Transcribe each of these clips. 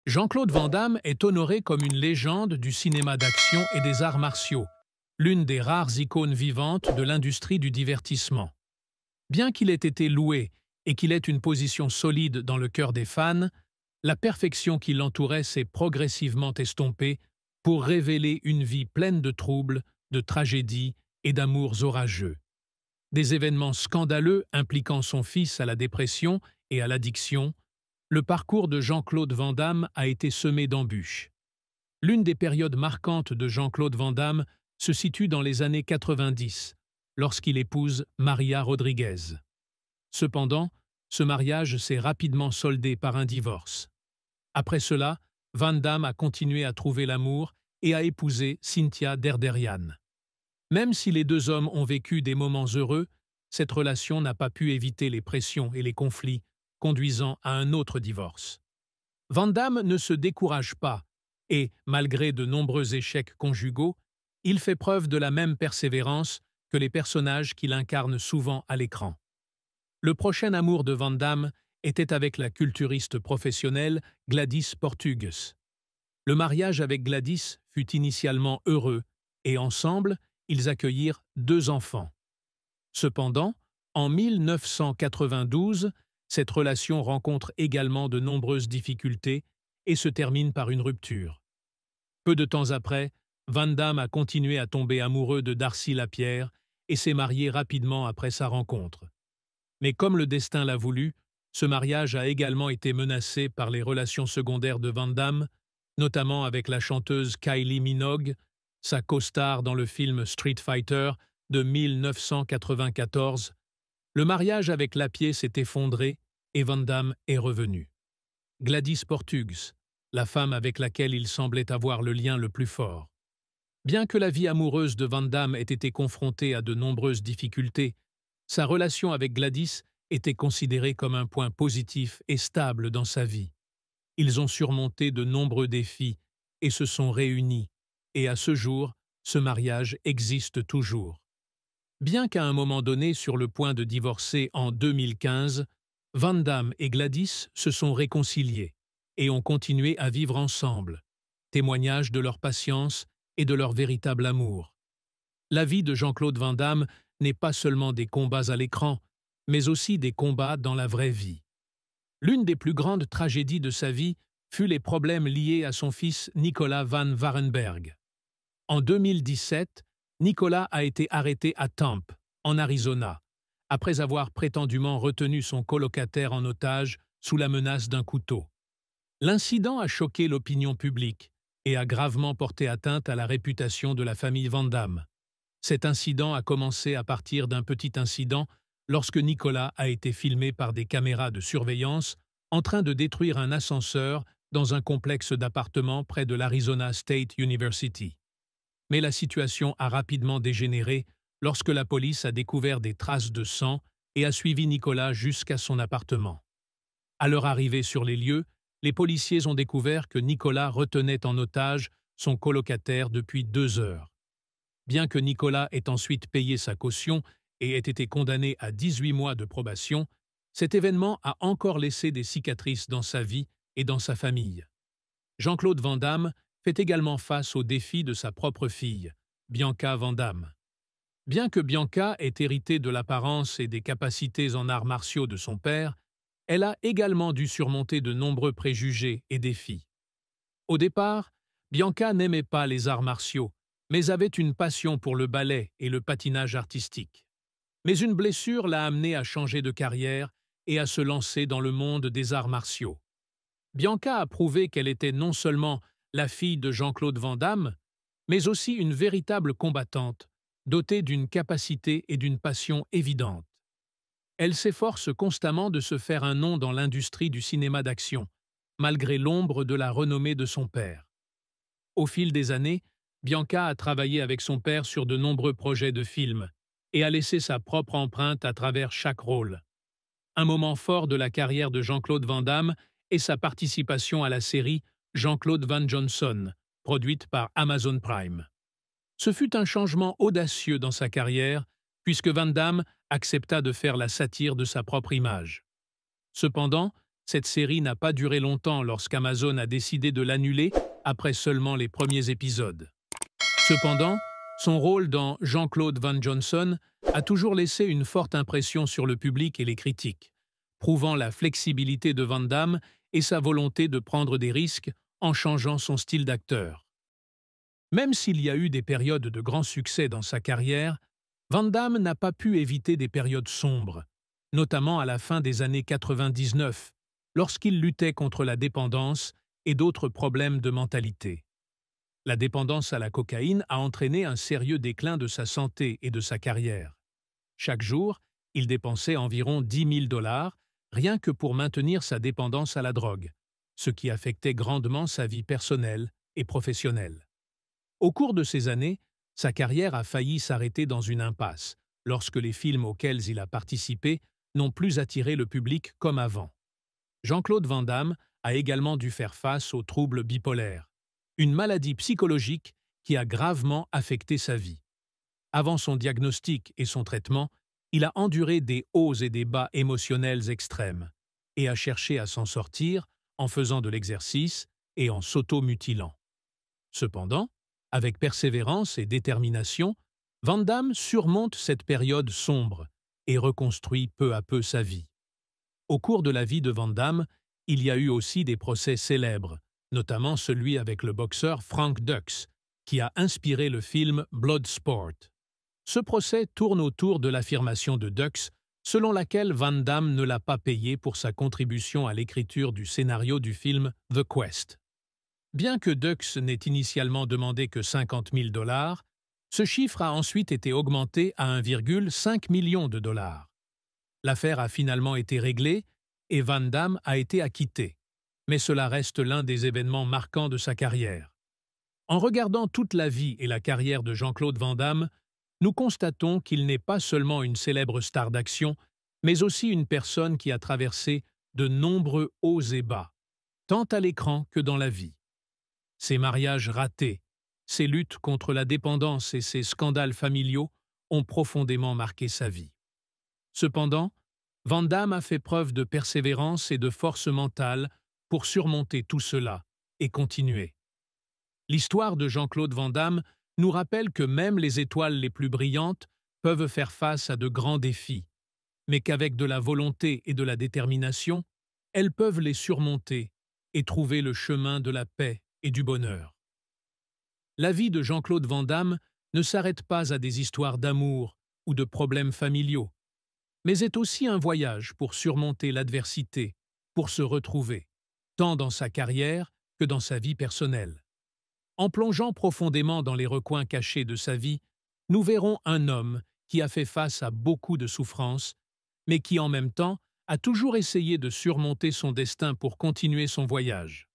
Jean-Claude Van Damme est honoré comme une légende du cinéma d'action et des arts martiaux, l'une des rares icônes vivantes de l'industrie du divertissement. Bien qu'il ait été loué et qu'il ait une position solide dans le cœur des fans, la perfection qui l'entourait s'est progressivement estompée pour révéler une vie pleine de troubles, de tragédies et d'amours orageux. Des événements scandaleux impliquant son fils à la dépression et à l'addiction, le parcours de Jean-Claude Van Damme a été semé d'embûches. L'une des périodes marquantes de Jean-Claude Van Damme se situe dans les années 90, lorsqu'il épouse Maria Rodriguez. Cependant, ce mariage s'est rapidement soldé par un divorce. Après cela, Van Damme a continué à trouver l'amour et a épousé Cynthia Derderian. Même si les deux hommes ont vécu des moments heureux, cette relation n'a pas pu éviter les pressions et les conflits, conduisant à un autre divorce. Van Damme ne se décourage pas et, malgré de nombreux échecs conjugaux, il fait preuve de la même persévérance que les personnages qu'il incarne souvent à l'écran. Le prochain amour de Van Damme était avec la culturiste professionnelle Gladys Portugues. Le mariage avec Gladys fut initialement heureux et ensemble, ils accueillirent 2 enfants. Cependant, en 1992, cette relation rencontre également de nombreuses difficultés et se termine par une rupture. Peu de temps après, Van Damme a continué à tomber amoureux de Darcy Lapierre et s'est marié rapidement après sa rencontre. Mais comme le destin l'a voulu, ce mariage a également été menacé par les relations secondaires de Van Damme, notamment avec la chanteuse Kylie Minogue, sa co-star dans le film Street Fighter de 1994. Le mariage avec Lapierre s'est effondré et Van Damme est revenu. Gladys Portugues, la femme avec laquelle il semblait avoir le lien le plus fort. Bien que la vie amoureuse de Van Damme ait été confrontée à de nombreuses difficultés, sa relation avec Gladys était considérée comme un point positif et stable dans sa vie. Ils ont surmonté de nombreux défis et se sont réunis, et à ce jour, ce mariage existe toujours. Bien qu'à un moment donné sur le point de divorcer en 2015, Van Damme et Gladys se sont réconciliés et ont continué à vivre ensemble, témoignage de leur patience et de leur véritable amour. La vie de Jean-Claude Van Damme n'est pas seulement des combats à l'écran, mais aussi des combats dans la vraie vie. L'une des plus grandes tragédies de sa vie fut les problèmes liés à son fils Nicolas Van Warenberg. En 2017, Nicolas a été arrêté à Tempe, en Arizona, après avoir prétendument retenu son colocataire en otage sous la menace d'un couteau. L'incident a choqué l'opinion publique et a gravement porté atteinte à la réputation de la famille Van Damme. Cet incident a commencé à partir d'un petit incident lorsque Nicolas a été filmé par des caméras de surveillance en train de détruire un ascenseur dans un complexe d'appartements près de l'Arizona State University. Mais la situation a rapidement dégénéré lorsque la police a découvert des traces de sang et a suivi Nicolas jusqu'à son appartement. À leur arrivée sur les lieux, les policiers ont découvert que Nicolas retenait en otage son colocataire depuis 2 heures. Bien que Nicolas ait ensuite payé sa caution et ait été condamné à 18 mois de probation, cet événement a encore laissé des cicatrices dans sa vie et dans sa famille. Jean-Claude Van Damme fait également face au défi de sa propre fille, Bianca Van Damme. Bien que Bianca ait hérité de l'apparence et des capacités en arts martiaux de son père, elle a également dû surmonter de nombreux préjugés et défis. Au départ, Bianca n'aimait pas les arts martiaux, mais avait une passion pour le ballet et le patinage artistique. Mais une blessure l'a amenée à changer de carrière et à se lancer dans le monde des arts martiaux. Bianca a prouvé qu'elle était non seulement la fille de Jean-Claude Van Damme, mais aussi une véritable combattante, dotée d'une capacité et d'une passion évidentes. Elle s'efforce constamment de se faire un nom dans l'industrie du cinéma d'action, malgré l'ombre de la renommée de son père. Au fil des années, Bianca a travaillé avec son père sur de nombreux projets de films et a laissé sa propre empreinte à travers chaque rôle. Un moment fort de la carrière de Jean-Claude Van Damme est sa participation à la série Jean-Claude Van Johnson, produite par Amazon Prime. Ce fut un changement audacieux dans sa carrière, puisque Van Damme accepta de faire la satire de sa propre image. Cependant, Cette série n'a pas duré longtemps lorsqu'Amazon a décidé de l'annuler après seulement les premiers épisodes. Cependant, son rôle dans Jean-Claude Van Johnson a toujours laissé une forte impression sur le public et les critiques, prouvant la flexibilité de Van Damme et sa volonté de prendre des risques en changeant son style d'acteur. Même s'il y a eu des périodes de grand succès dans sa carrière, Van Damme n'a pas pu éviter des périodes sombres, notamment à la fin des années 99, lorsqu'il luttait contre la dépendance et d'autres problèmes de mentalité. La dépendance à la cocaïne a entraîné un sérieux déclin de sa santé et de sa carrière. Chaque jour, il dépensait environ 10 000 $ rien que pour maintenir sa dépendance à la drogue, ce qui affectait grandement sa vie personnelle et professionnelle. Au cours de ces années, sa carrière a failli s'arrêter dans une impasse, lorsque les films auxquels il a participé n'ont plus attiré le public comme avant. Jean-Claude Van Damme a également dû faire face aux troubles bipolaires, une maladie psychologique qui a gravement affecté sa vie. Avant son diagnostic et son traitement, il a enduré des hauts et des bas émotionnels extrêmes et a cherché à s'en sortir en faisant de l'exercice et en s'auto-mutilant. Cependant, avec persévérance et détermination, Van Damme surmonte cette période sombre et reconstruit peu à peu sa vie. Au cours de la vie de Van Damme, il y a eu aussi des procès célèbres, notamment celui avec le boxeur Frank Dux, qui a inspiré le film Bloodsport. Ce procès tourne autour de l'affirmation de Dux, selon laquelle Van Damme ne l'a pas payé pour sa contribution à l'écriture du scénario du film The Quest. Bien que Dux n'ait initialement demandé que 50 000 $, ce chiffre a ensuite été augmenté à 1,5 million de $. L'affaire a finalement été réglée et Van Damme a été acquitté, mais cela reste l'un des événements marquants de sa carrière. En regardant toute la vie et la carrière de Jean-Claude Van Damme, nous constatons qu'il n'est pas seulement une célèbre star d'action, mais aussi une personne qui a traversé de nombreux hauts et bas, tant à l'écran que dans la vie. Ses mariages ratés, ses luttes contre la dépendance et ses scandales familiaux ont profondément marqué sa vie. Cependant, Van Damme a fait preuve de persévérance et de force mentale pour surmonter tout cela et continuer. L'histoire de Jean-Claude Van Damme nous rappelle que même les étoiles les plus brillantes peuvent faire face à de grands défis, mais qu'avec de la volonté et de la détermination, elles peuvent les surmonter et trouver le chemin de la paix et du bonheur. La vie de Jean-Claude Van Damme ne s'arrête pas à des histoires d'amour ou de problèmes familiaux, mais est aussi un voyage pour surmonter l'adversité, pour se retrouver, tant dans sa carrière que dans sa vie personnelle. En plongeant profondément dans les recoins cachés de sa vie, nous verrons un homme qui a fait face à beaucoup de souffrances, mais qui en même temps a toujours essayé de surmonter son destin pour continuer son voyage.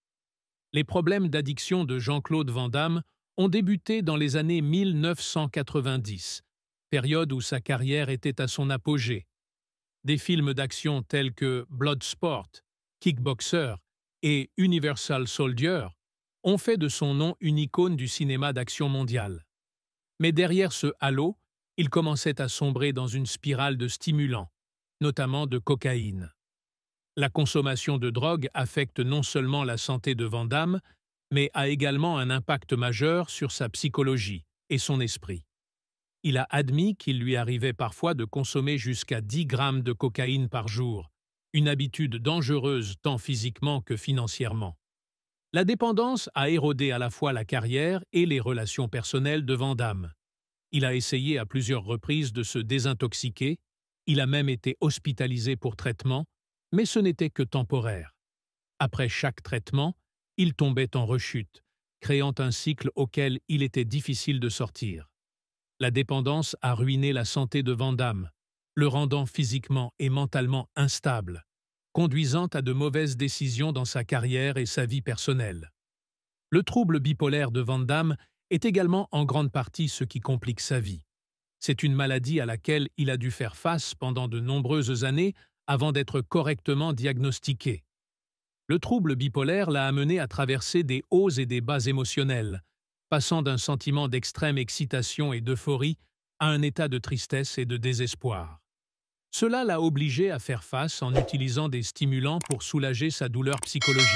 Les problèmes d'addiction de Jean-Claude Van Damme ont débuté dans les années 1990, période où sa carrière était à son apogée. Des films d'action tels que Bloodsport, Kickboxer et Universal Soldier ont fait de son nom une icône du cinéma d'action mondial. Mais derrière ce halo, il commençait à sombrer dans une spirale de stimulants, notamment de cocaïne. La consommation de drogue affecte non seulement la santé de Van Damme, mais a également un impact majeur sur sa psychologie et son esprit. Il a admis qu'il lui arrivait parfois de consommer jusqu'à 10 grammes de cocaïne par jour, une habitude dangereuse tant physiquement que financièrement. La dépendance a érodé à la fois la carrière et les relations personnelles de Van Damme. Il a essayé à plusieurs reprises de se désintoxiquer, il a même été hospitalisé pour traitement, mais ce n'était que temporaire. Après chaque traitement, il tombait en rechute, créant un cycle auquel il était difficile de sortir. La dépendance a ruiné la santé de Van Damme, le rendant physiquement et mentalement instable, conduisant à de mauvaises décisions dans sa carrière et sa vie personnelle. Le trouble bipolaire de Van Damme est également en grande partie ce qui complique sa vie. C'est une maladie à laquelle il a dû faire face pendant de nombreuses années avant d'être correctement diagnostiqué. Le trouble bipolaire l'a amené à traverser des hauts et des bas émotionnels, passant d'un sentiment d'extrême excitation et d'euphorie à un état de tristesse et de désespoir. Cela l'a obligé à faire face en utilisant des stimulants pour soulager sa douleur psychologique,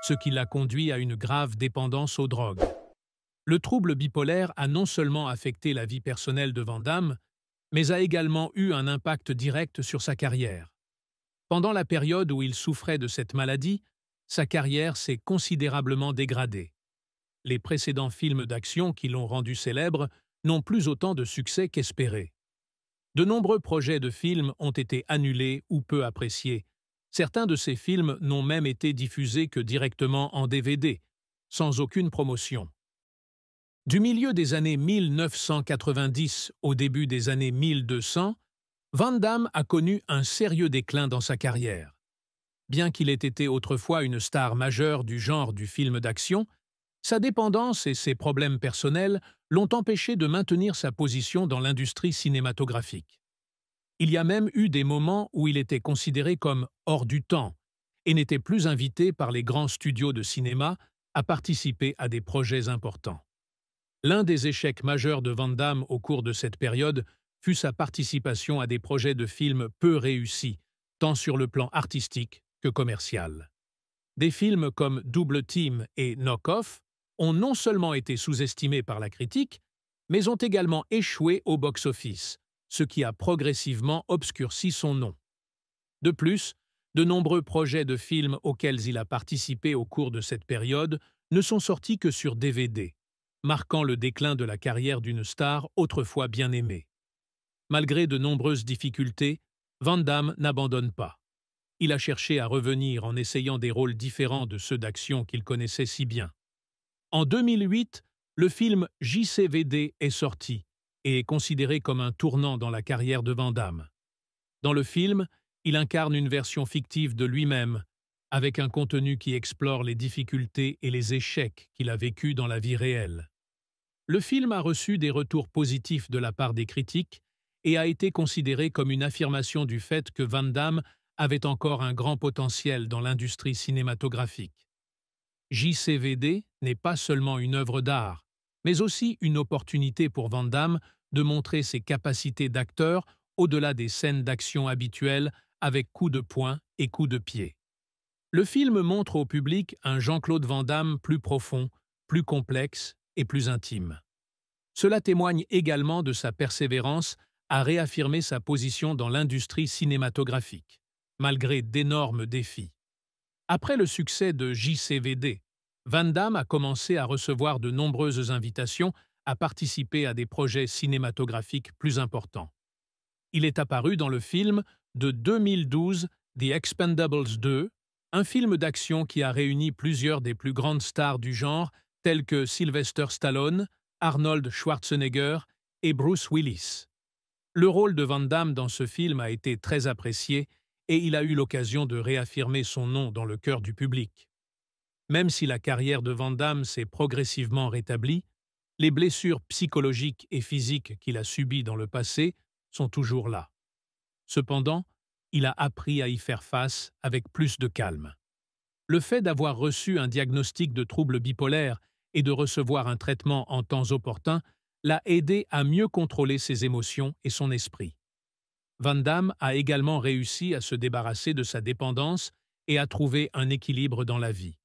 ce qui l'a conduit à une grave dépendance aux drogues. Le trouble bipolaire a non seulement affecté la vie personnelle de Van Damme, mais a également eu un impact direct sur sa carrière. Pendant la période où il souffrait de cette maladie, sa carrière s'est considérablement dégradée. Les précédents films d'action qui l'ont rendu célèbre n'ont plus autant de succès qu'espéré. De nombreux projets de films ont été annulés ou peu appréciés. Certains de ces films n'ont même été diffusés que directement en DVD, sans aucune promotion. Du milieu des années 1990 au début des années 1200, Van Damme a connu un sérieux déclin dans sa carrière. Bien qu'il ait été autrefois une star majeure du genre du film d'action, sa dépendance et ses problèmes personnels l'ont empêché de maintenir sa position dans l'industrie cinématographique. Il y a même eu des moments où il était considéré comme hors du temps et n'était plus invité par les grands studios de cinéma à participer à des projets importants. L'un des échecs majeurs de Van Damme au cours de cette période fut sa participation à des projets de films peu réussis, tant sur le plan artistique que commercial. Des films comme Double Team et Knock Off ont non seulement été sous-estimés par la critique, mais ont également échoué au box-office, ce qui a progressivement obscurci son nom. De plus, de nombreux projets de films auxquels il a participé au cours de cette période ne sont sortis que sur DVD, marquant le déclin de la carrière d'une star autrefois bien aimée. Malgré de nombreuses difficultés, Van Damme n'abandonne pas. Il a cherché à revenir en essayant des rôles différents de ceux d'action qu'il connaissait si bien. En 2008, le film JCVD est sorti et est considéré comme un tournant dans la carrière de Van Damme. Dans le film, il incarne une version fictive de lui-même, avec un contenu qui explore les difficultés et les échecs qu'il a vécus dans la vie réelle. Le film a reçu des retours positifs de la part des critiques et a été considéré comme une affirmation du fait que Van Damme avait encore un grand potentiel dans l'industrie cinématographique. JCVD n'est pas seulement une œuvre d'art, mais aussi une opportunité pour Van Damme de montrer ses capacités d'acteur au-delà des scènes d'action habituelles avec coups de poing et coups de pied. Le film montre au public un Jean-Claude Van Damme plus profond, plus complexe et plus intime. Cela témoigne également de sa persévérance à réaffirmer sa position dans l'industrie cinématographique, malgré d'énormes défis. Après le succès de JCVD, Van Damme a commencé à recevoir de nombreuses invitations à participer à des projets cinématographiques plus importants. Il est apparu dans le film de 2012 The Expendables 2, un film d'action qui a réuni plusieurs des plus grandes stars du genre tels que Sylvester Stallone, Arnold Schwarzenegger et Bruce Willis. Le rôle de Van Damme dans ce film a été très apprécié et il a eu l'occasion de réaffirmer son nom dans le cœur du public. Même si la carrière de Van Damme s'est progressivement rétablie, les blessures psychologiques et physiques qu'il a subies dans le passé sont toujours là. Cependant, il a appris à y faire face avec plus de calme. Le fait d'avoir reçu un diagnostic de trouble bipolaire et de recevoir un traitement en temps opportun l'a aidé à mieux contrôler ses émotions et son esprit. Van Damme a également réussi à se débarrasser de sa dépendance et à trouver un équilibre dans la vie.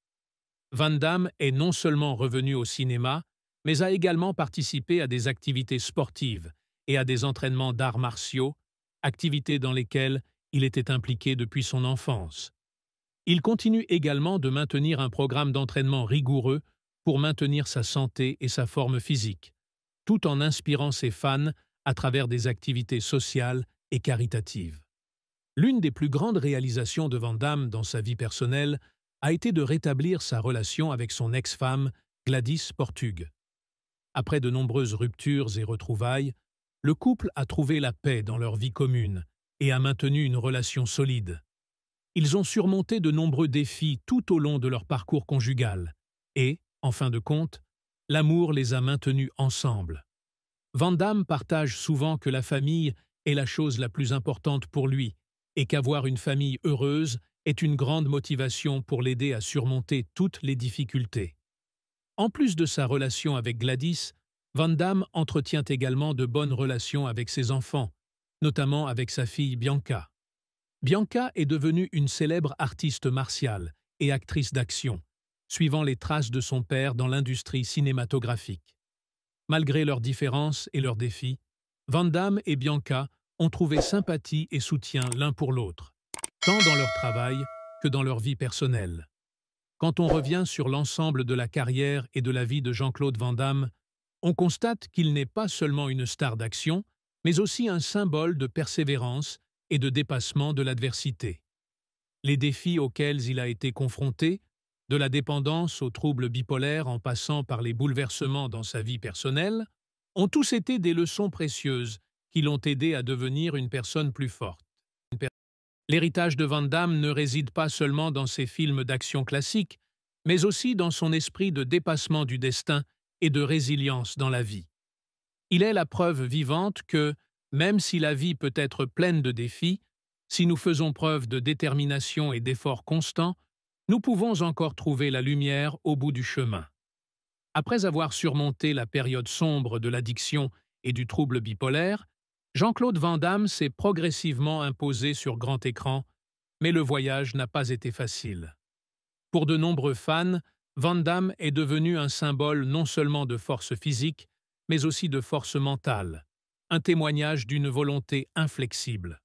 Van Damme est non seulement revenu au cinéma, mais a également participé à des activités sportives et à des entraînements d'arts martiaux, activités dans lesquelles il était impliqué depuis son enfance. Il continue également de maintenir un programme d'entraînement rigoureux pour maintenir sa santé et sa forme physique, tout en inspirant ses fans à travers des activités sociales et caritatives. L'une des plus grandes réalisations de Van Damme dans sa vie personnelle a été de rétablir sa relation avec son ex-femme, Gladys Portug. Après de nombreuses ruptures et retrouvailles, le couple a trouvé la paix dans leur vie commune et a maintenu une relation solide. Ils ont surmonté de nombreux défis tout au long de leur parcours conjugal et, en fin de compte, l'amour les a maintenus ensemble. Van Damme partage souvent que la famille est la chose la plus importante pour lui et qu'avoir une famille heureuse est une grande motivation pour l'aider à surmonter toutes les difficultés. En plus de sa relation avec Gladys, Van Damme entretient également de bonnes relations avec ses enfants, notamment avec sa fille Bianca. Bianca est devenue une célèbre artiste martiale et actrice d'action, suivant les traces de son père dans l'industrie cinématographique. Malgré leurs différences et leurs défis, Van Damme et Bianca ont trouvé sympathie et soutien l'un pour l'autre, tant dans leur travail que dans leur vie personnelle. Quand on revient sur l'ensemble de la carrière et de la vie de Jean-Claude Van Damme, on constate qu'il n'est pas seulement une star d'action, mais aussi un symbole de persévérance et de dépassement de l'adversité. Les défis auxquels il a été confronté, de la dépendance aux troubles bipolaires en passant par les bouleversements dans sa vie personnelle, ont tous été des leçons précieuses qui l'ont aidé à devenir une personne plus forte. L'héritage de Van Damme ne réside pas seulement dans ses films d'action classiques, mais aussi dans son esprit de dépassement du destin et de résilience dans la vie. Il est la preuve vivante que, même si la vie peut être pleine de défis, si nous faisons preuve de détermination et d'efforts constants, nous pouvons encore trouver la lumière au bout du chemin. Après avoir surmonté la période sombre de l'addiction et du trouble bipolaire, Jean-Claude Van Damme s'est progressivement imposé sur grand écran, mais le voyage n'a pas été facile. Pour de nombreux fans, Van Damme est devenu un symbole non seulement de force physique, mais aussi de force mentale, un témoignage d'une volonté inflexible.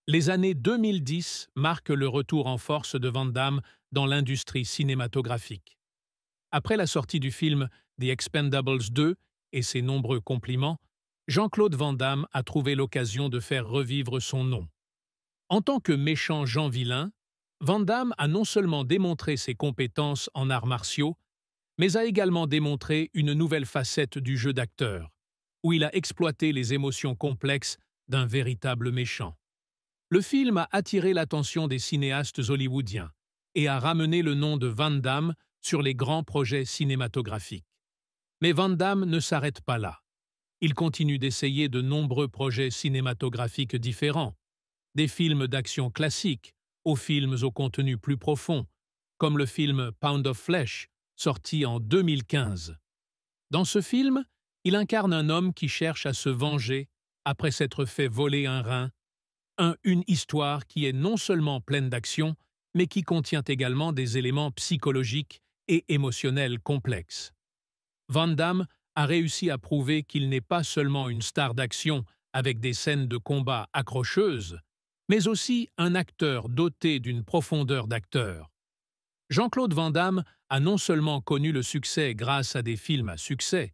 Les années 2010 marquent le retour en force de Van Damme dans l'industrie cinématographique. Après la sortie du film The Expendables 2 et ses nombreux compliments, Jean-Claude Van Damme a trouvé l'occasion de faire revivre son nom. En tant que méchant Jean Vilain, Van Damme a non seulement démontré ses compétences en arts martiaux, mais a également démontré une nouvelle facette du jeu d'acteur, où il a exploité les émotions complexes d'un véritable méchant. Le film a attiré l'attention des cinéastes hollywoodiens et a ramené le nom de Van Damme sur les grands projets cinématographiques. Mais Van Damme ne s'arrête pas là. Il continue d'essayer de nombreux projets cinématographiques différents, des films d'action classiques aux films au contenu plus profond, comme le film Pound of Flesh, sorti en 2015. Dans ce film, il incarne un homme qui cherche à se venger après s'être fait voler un rein, une histoire qui est non seulement pleine d'action, mais qui contient également des éléments psychologiques et émotionnels complexes. Van Damme a réussi à prouver qu'il n'est pas seulement une star d'action avec des scènes de combat accrocheuses, mais aussi un acteur doté d'une profondeur d'acteur. Jean-Claude Van Damme a non seulement connu le succès grâce à des films à succès,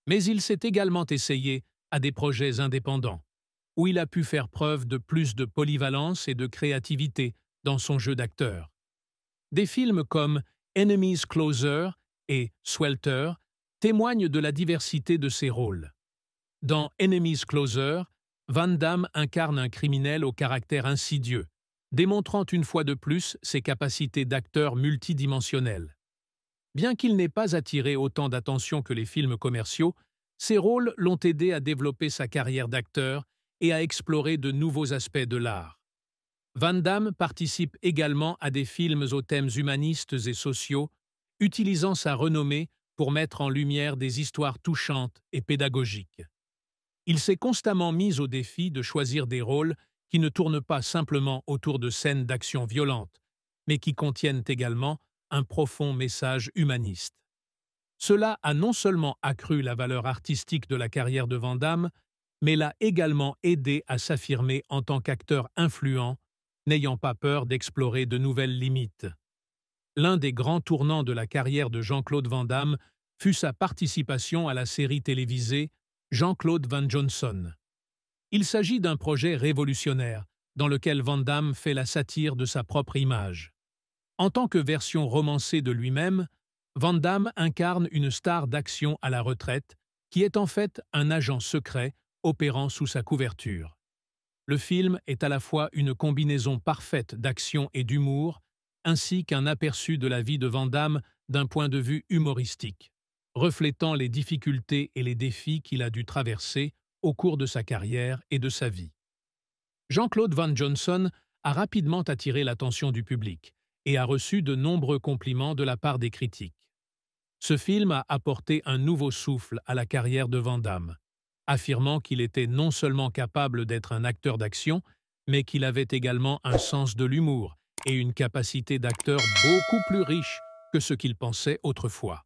mais il s'est également essayé à des projets indépendants, où il a pu faire preuve de plus de polyvalence et de créativité dans son jeu d'acteur. Des films comme Enemies Closer et Swelter témoignent de la diversité de ses rôles. Dans Enemies Closer, Van Damme incarne un criminel au caractère insidieux, démontrant une fois de plus ses capacités d'acteur multidimensionnel. Bien qu'il n'ait pas attiré autant d'attention que les films commerciaux, ses rôles l'ont aidé à développer sa carrière d'acteur et à explorer de nouveaux aspects de l'art. Van Damme participe également à des films aux thèmes humanistes et sociaux, utilisant sa renommée pour mettre en lumière des histoires touchantes et pédagogiques. Il s'est constamment mis au défi de choisir des rôles qui ne tournent pas simplement autour de scènes d'action violentes, mais qui contiennent également un profond message humaniste. Cela a non seulement accru la valeur artistique de la carrière de Van Damme, mais l'a également aidé à s'affirmer en tant qu'acteur influent, n'ayant pas peur d'explorer de nouvelles limites. L'un des grands tournants de la carrière de Jean-Claude Van Damme fut sa participation à la série télévisée Jean-Claude Van Johnson. Il s'agit d'un projet révolutionnaire dans lequel Van Damme fait la satire de sa propre image. En tant que version romancée de lui-même, Van Damme incarne une star d'action à la retraite qui est en fait un agent secret opérant sous sa couverture. Le film est à la fois une combinaison parfaite d'action et d'humour, ainsi qu'un aperçu de la vie de Van Damme d'un point de vue humoristique, reflétant les difficultés et les défis qu'il a dû traverser au cours de sa carrière et de sa vie. Jean-Claude Van Johnson a rapidement attiré l'attention du public et a reçu de nombreux compliments de la part des critiques. Ce film a apporté un nouveau souffle à la carrière de Van Damme. affirmant qu'il était non seulement capable d'être un acteur d'action, mais qu'il avait également un sens de l'humour et une capacité d'acteur beaucoup plus riche que ce qu'il pensait autrefois.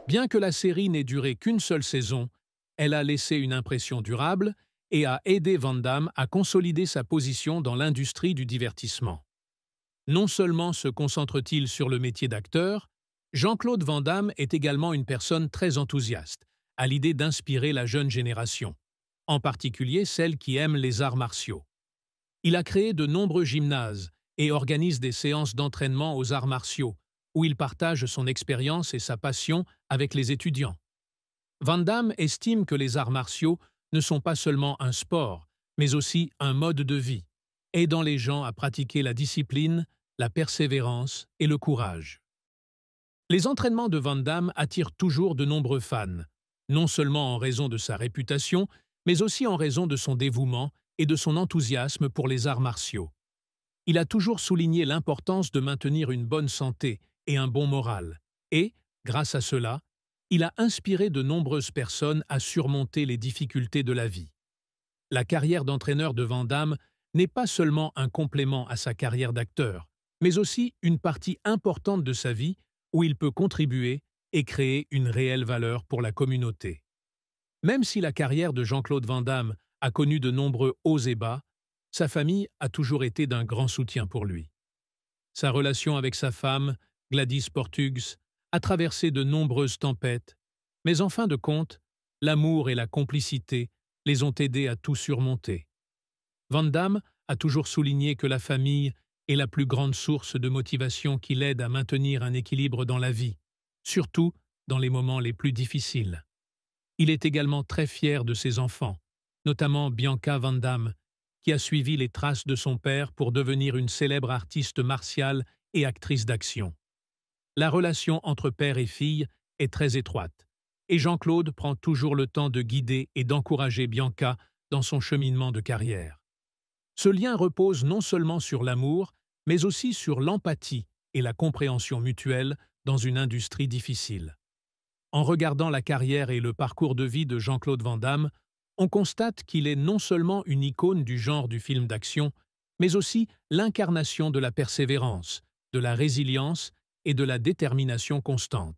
Bien que la série n'ait duré qu'une seule saison, elle a laissé une impression durable et a aidé Van Damme à consolider sa position dans l'industrie du divertissement. Non seulement se concentre-t-il sur le métier d'acteur, Jean-Claude Van Damme est également une personne très enthousiaste, à l'idée d'inspirer la jeune génération, en particulier celle qui aime les arts martiaux. Il a créé de nombreux gymnases et organise des séances d'entraînement aux arts martiaux, où il partage son expérience et sa passion avec les étudiants. Van Damme estime que les arts martiaux ne sont pas seulement un sport, mais aussi un mode de vie, aidant les gens à pratiquer la discipline, la persévérance et le courage. Les entraînements de Van Damme attirent toujours de nombreux fans, non seulement en raison de sa réputation, mais aussi en raison de son dévouement et de son enthousiasme pour les arts martiaux. Il a toujours souligné l'importance de maintenir une bonne santé et un bon moral, et, grâce à cela, il a inspiré de nombreuses personnes à surmonter les difficultés de la vie. La carrière d'entraîneur de Van Damme n'est pas seulement un complément à sa carrière d'acteur, mais aussi une partie importante de sa vie où il peut contribuer et créer une réelle valeur pour la communauté. Même si la carrière de Jean-Claude Van Damme a connu de nombreux hauts et bas, sa famille a toujours été d'un grand soutien pour lui. Sa relation avec sa femme, Gladys Portugs, a traversé de nombreuses tempêtes, mais en fin de compte, l'amour et la complicité les ont aidés à tout surmonter. Van Damme a toujours souligné que la famille est la plus grande source de motivation qui l'aide à maintenir un équilibre dans la vie, surtout dans les moments les plus difficiles. Il est également très fier de ses enfants, notamment Bianca Van Damme, qui a suivi les traces de son père pour devenir une célèbre artiste martiale et actrice d'action. La relation entre père et fille est très étroite, et Jean-Claude prend toujours le temps de guider et d'encourager Bianca dans son cheminement de carrière. Ce lien repose non seulement sur l'amour, mais aussi sur l'empathie et la compréhension mutuelle dans une industrie difficile. En regardant la carrière et le parcours de vie de Jean-Claude Van Damme, on constate qu'il est non seulement une icône du genre du film d'action, mais aussi l'incarnation de la persévérance, de la résilience et de la détermination constante.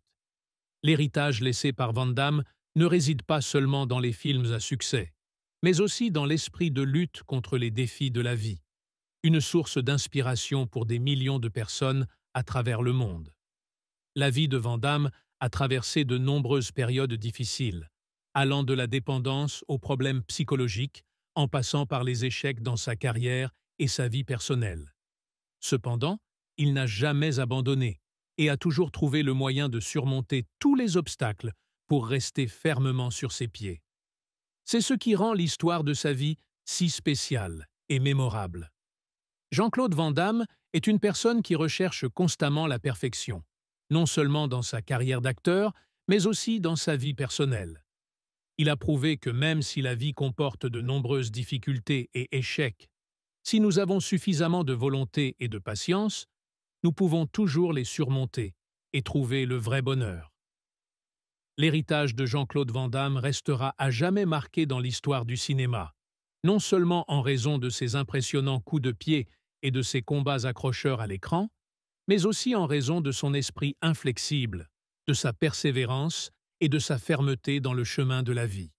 L'héritage laissé par Van Damme ne réside pas seulement dans les films à succès, mais aussi dans l'esprit de lutte contre les défis de la vie, une source d'inspiration pour des millions de personnes à travers le monde. La vie de Van Damme a traversé de nombreuses périodes difficiles, allant de la dépendance aux problèmes psychologiques, en passant par les échecs dans sa carrière et sa vie personnelle. Cependant, il n'a jamais abandonné et a toujours trouvé le moyen de surmonter tous les obstacles pour rester fermement sur ses pieds. C'est ce qui rend l'histoire de sa vie si spéciale et mémorable. Jean-Claude Van Damme est une personne qui recherche constamment la perfection, non seulement dans sa carrière d'acteur, mais aussi dans sa vie personnelle. Il a prouvé que même si la vie comporte de nombreuses difficultés et échecs, si nous avons suffisamment de volonté et de patience, nous pouvons toujours les surmonter et trouver le vrai bonheur. L'héritage de Jean-Claude Van Damme restera à jamais marqué dans l'histoire du cinéma, non seulement en raison de ses impressionnants coups de pied et de ses combats accrocheurs à l'écran, mais aussi en raison de son esprit inflexible, de sa persévérance et de sa fermeté dans le chemin de la vie.